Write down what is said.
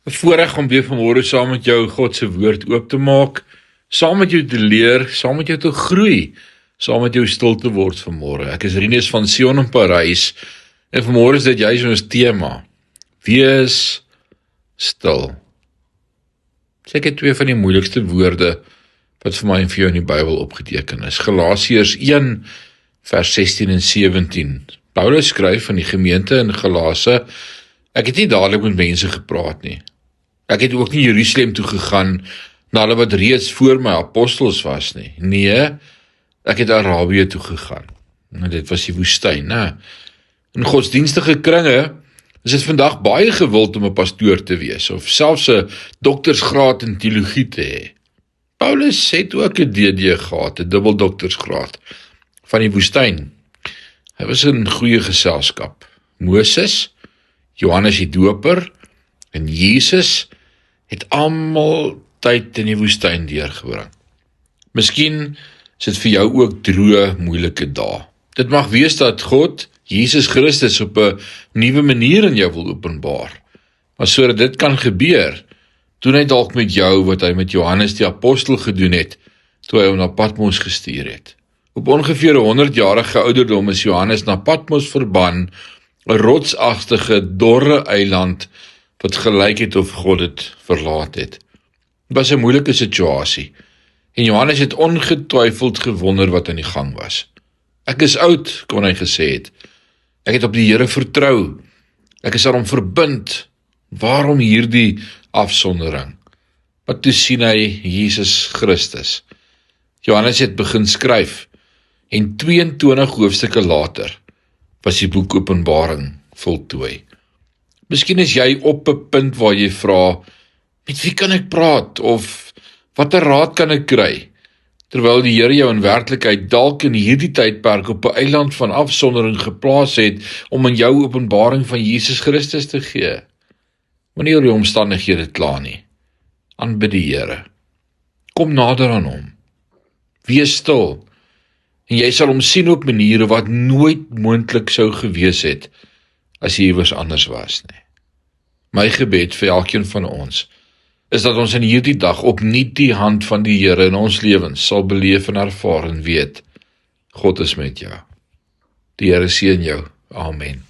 'n voorreg om weer vanmôre saam met jou God se woord oop te maak, saam met jou te leer, saam met jou te groei, saam met jou stil te word vanmôre. Ek is Rinus van Sion in Parys en vanmôre is dit juis ons tema. Wees stil. Seker twee van die moeilikste woorde wat vir my en vir jou in die Bybel opgeteken is. Galasiërs 1 vers 16 en 17. Paulus skryf aan die gemeente in Galase: Ek het nie dadelik met mense gepraat nie. Ek het ook nie Jerusalem toe gegaan na hulle wat reeds voor my apostels was nie. Nee, ek het Arabië toe gegaan. En dit was die woestyn, né? In godsdienstige kringe is dit vandag baie gewild om 'n pastoor te wees of selfs 'n doktorsgraad in teologie te hê. Paulus het ook 'n DD gehad, 'n dubbeldoktorsgraad van die woestyn. Hy was in goeie geselskap. Moses, Johannes die Doper en Jesus het almal tyd in die woestyn deurgebring. Miskien is dit vir jou ook droë, moeilike dae. Dit mag wees dat God, Jesus Christus, op 'n nuwe manier in jou wil openbaar. Maar sodat dit kan gebeur, doen hy dalk met jou wat hy met Johannes die apostel gedoen het, toe hy hom na Patmos gestuur het. Op ongeveer 100-jarige ouderdom is Johannes na Patmos verban, 'n rotsagtige, dorre eiland wat gelyk het of God dit verlaat het. Dit was 'n moeilike situasie, en Johannes het ongetwyfeld gewonder wat aan die gang was. Ek is oud, kon hy gesê het. Ek het op die Here vertrou. Ek is aan hom verbind. Waarom hierdie afsondering? Maar toe sien hy Jesus Christus. Johannes het begin skryf, en 22 hoofstukke later was die boek Openbaring voltooi. Miskien is jy op 'n punt waar jy vra, met wie kan ek praat, of watter raad kan ek kry, terwyl die Here jou in werklikheid dalk in hierdie tydperk op 'n eiland van afsondering geplaas het, om aan jou openbaring van Jesus Christus te gee. Moenie oor die omstandighede kla nie. Aanbid die Here. Kom nader aan hom. Wees stil, en jy sal hom sien op maniere wat nooit moontlik sou gewees het, as jy iewers anders was nie. My gebed vir elkeen van ons is dat ons in hierdie dag opnuut die hand van die Here in ons lewens sal beleef en ervaar en weet, God is met jou. Die Here seën jou. Amen.